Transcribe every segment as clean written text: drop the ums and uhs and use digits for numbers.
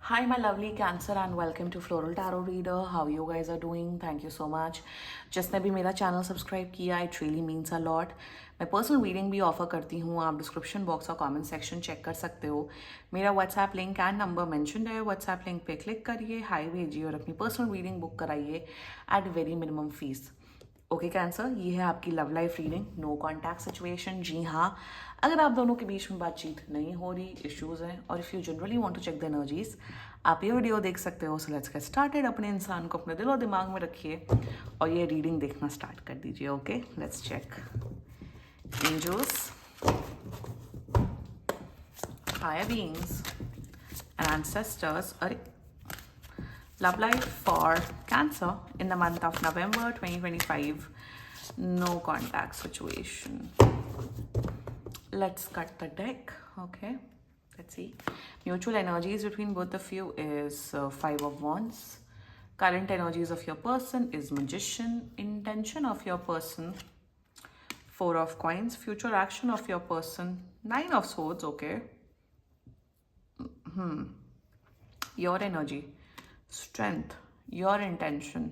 Hi, my lovely Cancer, and welcome to Floral Tarot Reader. How you guys are doing? Thank you so much. जिसने भी मेरा channel subscribe किया, it really means a lot. मैं personal reading भी offer करती हूँ. आप description box और कमेंट सेक्शन चेक कर सकते हो. मेरा WhatsApp link and number mention है. व्हाट्सएप लिंक पे क्लिक करिए, हाई भेजिए और अपनी पर्सनल रीडिंग बुक कराइए at very minimum fees. Okay Cancer, ये है आपकी love life reading. No contact situation. जी हाँ, अगर आप दोनों के बीच में बातचीत नहीं हो रही, इश्यूज हैं, और if you generally want to check the energies, आप ये वीडियो देख सकते हो. So let's get started. अपने इंसान को अपने दिलो दिमाग में रखिए और ये रीडिंग देखना स्टार्ट कर दीजिए. Okay, let's check. Angels, higher beings and ancestors. अरे, love life for Cancer in the month of November 2025. No contact situation. Let's cut the deck. Okay, let's see. Mutual energies between both of you is Five of Wands. Current energies of your person is Magician. Intention of your person, Four of Coins. Future action of your person, Nine of Swords. Okay. Your energy, Strength, your intention,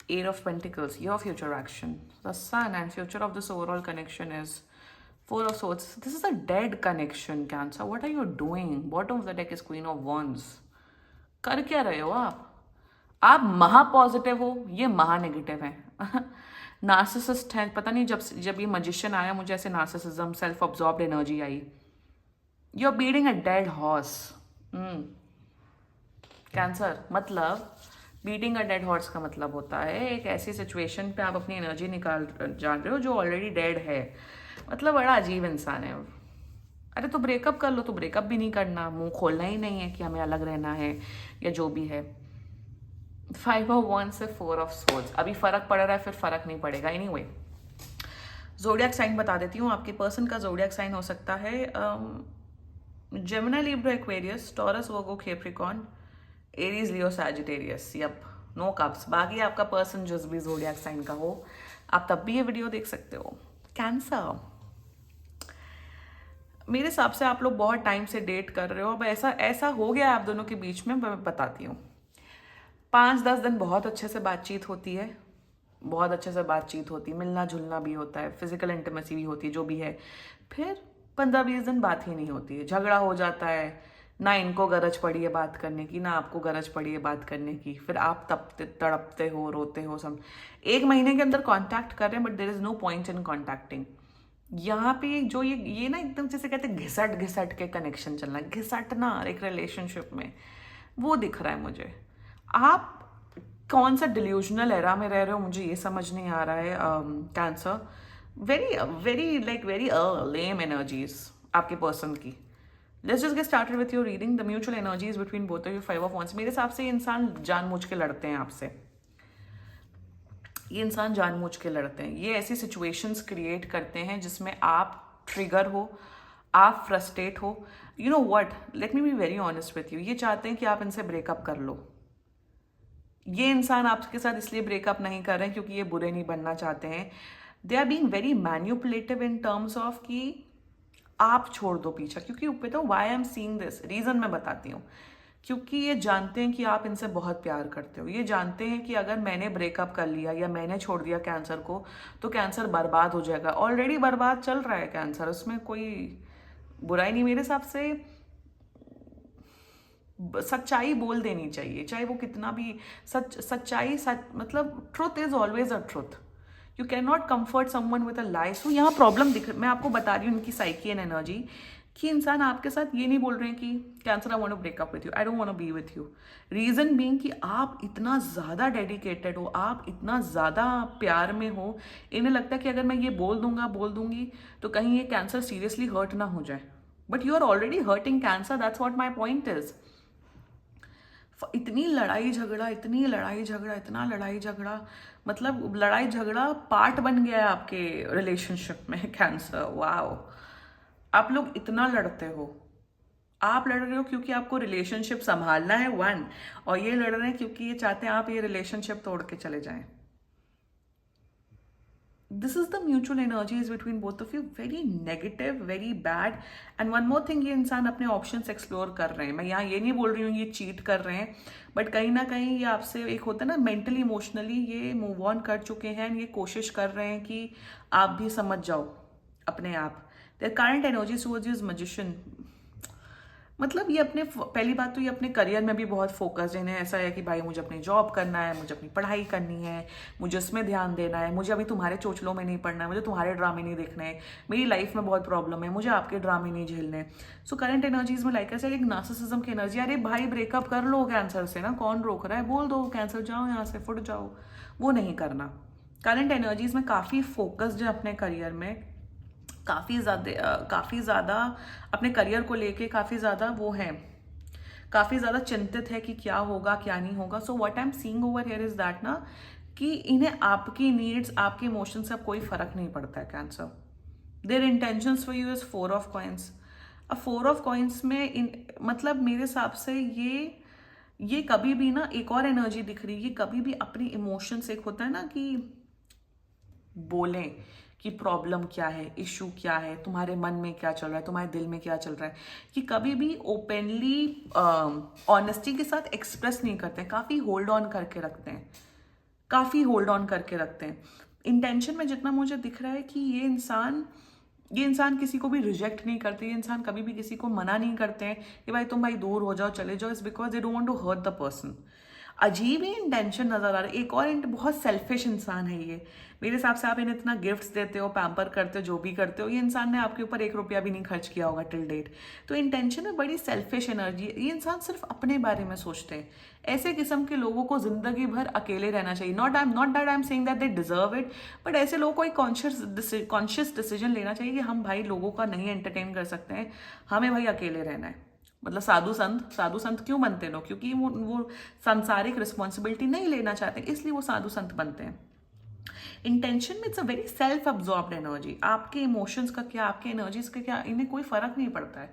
Eight of Pentacles, your future action. The Sun and future of this overall connection is Four of Swords. This is a dead connection, Cancer. What are you doing? Bottom of the deck is Queen of Wands. कर क्या रहे हो आप? आप महा positive हो, ये महा नेगेटिव है. नार्सिसिस्ट है. पता नहीं, जब ये मजिशियन आया मुझे ऐसे नार्सिसिज्म, सेल्फ ऑब्जॉर्ब्ड एनर्जी आई. You are beating a dead horse. Cancer, मतलब बीटिंग अ डेड हॉर्स का मतलब होता है एक ऐसी सिचुएशन पे आप अपनी एनर्जी निकाल जान रहे हो जो ऑलरेडी डेड है. मतलब बड़ा अजीब इंसान है. अरे तो ब्रेकअप कर लो. तो ब्रेकअप भी नहीं करना, मुंह खोलना ही नहीं है कि हमें अलग रहना है या जो भी है. फाइव ऑफ वन से फोर ऑफ सोर्ड्स. अभी फर्क पड़ रहा है, फिर फर्क नहीं पड़ेगा. एनीवे, जोडियक साइन बता देती हूँ. आपके पर्सन का जोडियक साइन हो सकता है Gemini, Libra, Aquarius, Taurus, Virgo, Capricorn, Aries, Leo, Sagittarius. Yup, no cups. बाकी आपका पर्सन जिस भी ज़ोडिएक साइन का हो, आप तब भी ये वीडियो देख सकते हो. कैंसर, मेरे हिसाब से आप लोग बहुत टाइम से डेट कर रहे हो. अब ऐसा ऐसा हो गया आप दोनों के बीच में. मैं बताती हूँ. 5-10 दिन बहुत अच्छे से बातचीत होती है, बहुत अच्छे से बातचीत होती है, मिलना जुलना भी होता है, फिजिकल इंटीमेसी भी होती है, जो भी है. फिर 15-20 दिन बात ही नहीं होती है, झगड़ा हो जाता है. ना इनको गरज पड़ी है बात करने की, ना आपको गरज पड़ी है बात करने की. फिर आप तपते तड़पते हो, रोते हो. सब 1 महीने के अंदर कांटेक्ट कर रहे हैं, but there is no point in contacting. यहाँ पे जो ये ना एकदम जैसे कहते हैं घिसट घिसट के कनेक्शन चलना, घिसटना एक रिलेशनशिप में, वो दिख रहा है मुझे. आप कौन सा डिल्यूजनल एरा में रह रहे हो, मुझे ये समझ नहीं आ रहा है. Cancer, very very like very लेम एनर्जीज आपके पर्सन की. Let's just get started with your reading. The mutual energies between both of you. Five of wands. मेरे हिसाब से ये इंसान जानबूझ के लड़ते हैं आपसे. ये इंसान जानबूझ के लड़ते हैं. ये ऐसी सिचुएशंस क्रिएट करते हैं जिसमें आप ट्रिगर हो, आप फ्रस्ट्रेट हो. You know what, let me be very honest with you. ये चाहते हैं कि आप इनसे ब्रेकअप कर लो. ये इंसान आपके साथ इसलिए ब्रेकअप नहीं कर रहे हैं क्योंकि ये बुरे नहीं बनना चाहते हैं. They are being very manipulative in terms of कि आप छोड़ दो पीछा. क्योंकि पता why I am seeing this, reason मैं बताती हूँ. क्योंकि ये जानते हैं कि आप इनसे बहुत प्यार करते हो. ये जानते हैं कि अगर मैंने ब्रेकअप कर लिया या मैंने छोड़ दिया कैंसर को, तो कैंसर बर्बाद हो जाएगा. ऑलरेडी बर्बाद चल रहा है कैंसर, उसमें कोई बुराई नहीं. मेरे हिसाब से सच्चाई बोल देनी चाहिए, चाहे वो कितना भी सच्चाई मतलब truth is always a truth. You can not comfort someone with a lie. So यहाँ प्रॉब्लम मैं आपको बता रही हूँ इनकी साइकी एंड एनर्जी, कि इंसान आपके साथ ये नहीं बोल रहे हैं कि Cancer I want to break up with you, I don't want to be with you. Reason being कि आप इतना ज़्यादा डेडिकेटेड हो, आप इतना ज़्यादा प्यार में हो. इन्हें लगता है कि अगर मैं ये बोल दूंगी तो कहीं ये कैंसर सीरियसली हर्ट ना हो जाए. But you are already hurting Cancer. That's what my point is. इतनी लड़ाई झगड़ा, इतनी लड़ाई झगड़ा, इतना लड़ाई झगड़ा, मतलब लड़ाई झगड़ा पार्ट बन गया है आपके रिलेशनशिप में. कैंसर, वाओ, आप लोग इतना लड़ते हो. आप लड़ रहे हो क्योंकि आपको रिलेशनशिप संभालना है, वन. और ये लड़ रहे हैं क्योंकि ये चाहते हैं आप ये रिलेशनशिप तोड़ के चले जाएं. this is the mutual energies between both of you, very negative, very bad. And one more thing, ये इंसान अपने ऑप्शंस एक्सप्लोर कर रहे हैं, मैं यहाँ ये नहीं बोल रही हूँ ये चीट कर रहे हैं, बट कहीं ना कहीं ये आपसे एक होता है ना मेंटली इमोशनली ये मूव ऑन कर चुके हैं, ये कोशिश कर रहे हैं कि आप भी समझ जाओ अपने आप. Their current energies towards you is magician. मतलब ये अपने, पहली बात तो ये अपने करियर में भी बहुत फोकस्ड है. इन्हें ऐसा है कि भाई मुझे अपनी जॉब करना है, मुझे अपनी पढ़ाई करनी है, मुझे उसमें ध्यान देना है, मुझे अभी तुम्हारे चोचलों में नहीं पड़ना है, मुझे तुम्हारे ड्रामे नहीं देखने हैं, मेरी लाइफ में बहुत प्रॉब्लम है, मुझे आपके ड्रामे नहीं झेलने. सो करंट एनर्जीज में लाइक ऐसा एक नार्सिसिज्म की एनर्जी. अरे भाई ब्रेकअप कर लो कैंसर से ना, कौन रोक रहा है, बोल दो कैंसर जाओ यहाँ से, फुट जाओ. वो नहीं करना. करंट एनर्जीज में काफ़ी फोकस्ड है अपने करियर में, काफ़ी ज़्यादा अपने करियर को लेके काफ़ी ज़्यादा वो है, काफ़ी ज़्यादा चिंतित है कि क्या होगा क्या नहीं होगा. So what I am seeing over here is that ना, कि इन्हें आपकी नीड्स, आपके इमोशन से अब कोई फर्क नहीं पड़ता है Cancer. Their intentions for you is 4 of coins. अब 4 ऑफ कॉइंस में मतलब मेरे हिसाब से ये कभी भी ना, एक और एनर्जी दिख रही है, ये कभी भी अपनी इमोशंस, एक होता है ना कि बोलें कि प्रॉब्लम क्या है, इशू क्या है, तुम्हारे मन में क्या चल रहा है, तुम्हारे दिल में क्या चल रहा है, कि कभी भी ओपनली ऑनेस्टी के साथ एक्सप्रेस नहीं करते हैं, काफ़ी होल्ड ऑन करके रखते हैं, काफ़ी होल्ड ऑन करके रखते हैं. इंटेंशन में जितना मुझे दिख रहा है कि ये इंसान किसी को भी रिजेक्ट नहीं करते, ये इंसान कभी भी किसी को मना नहीं करते हैं कि भाई तुम भाई दूर हो जाओ, चले जाओ. It's because they don't want to hurt the person. अजीब ही इंटेंशन नजर आ रहा है. एक और बहुत सेल्फिश इंसान है ये मेरे हिसाब से. आप इन्हें इतना गिफ्ट्स देते हो, पैम्पर करते हो, जो भी करते हो, ये इंसान ने आपके ऊपर 1 रुपया भी नहीं खर्च किया होगा टिल डेट. तो इंटेंशन में बड़ी सेल्फिश एनर्जी. ये इंसान सिर्फ अपने बारे में सोचते हैं. ऐसे किस्म के लोगों को जिंदगी भर अकेले रहना चाहिए. Not that I am saying that they deserve it, but ऐसे लोगों को एक कॉन्शियस डिसीजन लेना चाहिए कि हम भाई लोगों का नहीं एंटरटेन कर सकते हैं, हमें भाई अकेले रहना है. मतलब साधु संत क्यों बनते हैं लोग? क्योंकि वो सांसारिक रिस्पॉन्सिबिलिटी नहीं लेना चाहते, इसलिए वो साधु संत बनते हैं. इंटेंशन में it's a very self absorbed energy. आपके इमोशंस का क्या, आपके एनर्जीज का क्या, इन्हें कोई फर्क नहीं पड़ता है.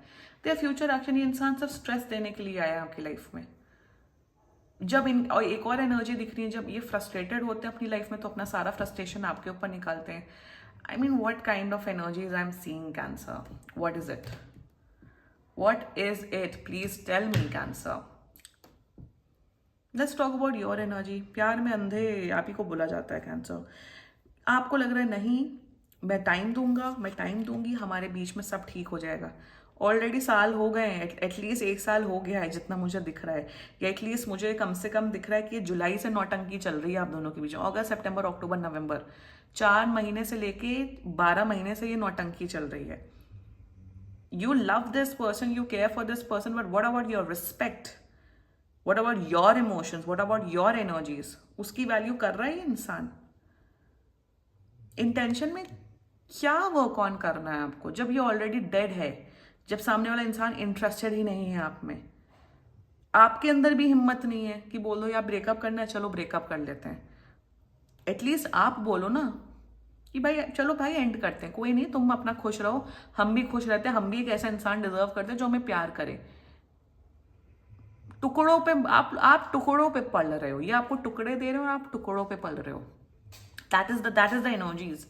तो फ्यूचर एक्शन, ये इंसान सिर्फ स्ट्रेस देने के लिए आया है आपकी लाइफ में. जब और एक और एनर्जी दिख रही है, जब ये फ्रस्ट्रेटेड होते हैं अपनी लाइफ में तो अपना सारा फ्रस्ट्रेशन आपके ऊपर निकालते हैं. I mean what kind of energies I am seeing cancer? What is it? What is it? Please tell me, Cancer. Let's talk about your energy. प्यार में अंधे आप ही को बोला जाता है कैंसर. आपको लग रहा है नहीं, मैं टाइम दूंगी, हमारे बीच में सब ठीक हो जाएगा. ऑलरेडी साल हो गए हैं, एटलीस्ट 1 साल हो गया है जितना मुझे दिख रहा है, या एटलीस्ट मुझे कम से कम दिख रहा है कि जुलाई से नौटंकी चल रही है आप दोनों के बीच. अगस्त, सितंबर, अक्टूबर, नवंबर, 4 महीने से लेके 12 महीने से ये नौटंकी चल रही है. You love this person, you care for this person, but what about your respect? What about your emotions? What about your energies? उसकी वैल्यू कर रहा है ये इंसान. इंटेंशन में क्या वर्क ऑन करना है आपको जब ये ऑलरेडी डेड है, जब सामने वाला इंसान इंटरेस्टेड ही नहीं है आप में. आपके अंदर भी हिम्मत नहीं है कि बोलो यार ब्रेकअप करना है, चलो ब्रेकअप कर लेते हैं. एटलीस्ट आप बोलो ना कि भाई चलो भाई एंड करते हैं, कोई नहीं, तुम अपना खुश रहो, हम भी खुश रहते हैं, हम भी एक ऐसा इंसान डिजर्व करते हैं जो हमें प्यार करे. टुकड़ों पे आप टुकड़ों पे पल रहे हो, ये आपको टुकड़े दे रहे हो और आप टुकड़ों पे पल रहे हो. That is the energies.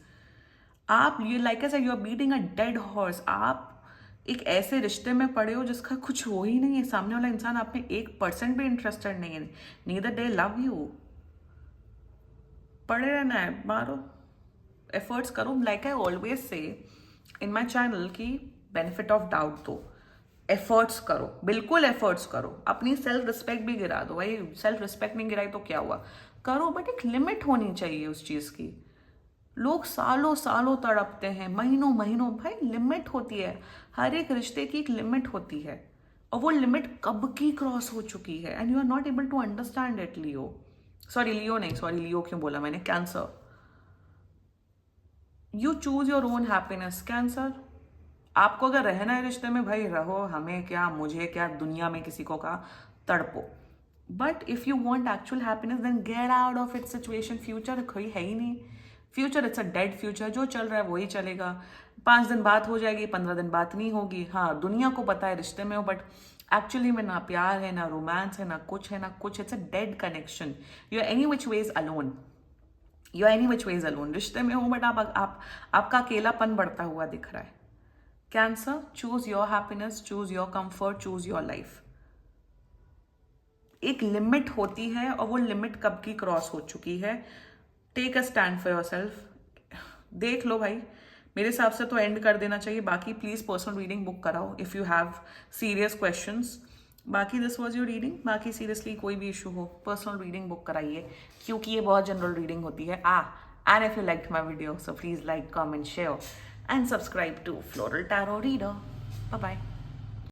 आप ये like I said, you are beating a dead horse. आप एक ऐसे रिश्ते में पड़े हो जिसका कुछ हो ही नहीं है. सामने वाला इंसान आप में 1% भी इंटरेस्टेड नहीं है. Neither they love you. पड़े रहना है, मारो, एफर्ट्स करो. Like I always say in my channel की बेनिफिट ऑफ डाउट दो, एफर्ट्स करो, बिल्कुल एफर्ट्स करो. अपनी सेल्फ रिस्पेक्ट भी गिरा दो. भाई सेल्फ रिस्पेक्ट नहीं गिराई तो क्या हुआ, करो, बट एक लिमिट होनी चाहिए उस चीज़ की. लोग सालों सालों तड़पते हैं, महीनों महीनों. भाई लिमिट होती है, हर एक रिश्ते की एक लिमिट होती है, और वो लिमिट कब की क्रॉस हो चुकी है, and you are not able to understand it. Leo क्यों बोला मैंने, Cancer. You choose your own happiness. Cancer, आपको अगर रहना है रिश्ते में, भाई रहो, हमें क्या, मुझे क्या, दुनिया में किसी को का तड़पो. But if you want actual happiness then get out of it situation. Future कोई है ही नहीं. Future it's a dead future. जो चल रहा है वही चलेगा. 5 दिन बात हो जाएगी, 15 दिन बात नहीं होगी. हाँ दुनिया को पता है रिश्ते में हो, बट एक्चुअली में ना प्यार है, ना रोमांस है, ना कुछ है, ना कुछ. It's a dead connection. You are any which ways alone. You any which ways alone, रिश्ते में हो बट आपका अकेलापन बढ़ता हुआ दिख रहा है। Cancer, choose your happiness, choose your comfort, choose your life. एक लिमिट होती है और वो लिमिट कब की क्रॉस हो चुकी है। Take a stand for yourself. देख लो भाई, मेरे हिसाब से तो एंड कर देना चाहिए। बाकी प्लीज पर्सनल रीडिंग बुक कराओ if you have serious questions. बाकी दिस वाज योर रीडिंग। बाकी सीरियसली कोई भी इशू हो पर्सनल रीडिंग बुक कराइए, क्योंकि ये बहुत जनरल रीडिंग होती है। And if you liked my video so please like, comment, share and subscribe to Floral Tarot Reader. Bye bye.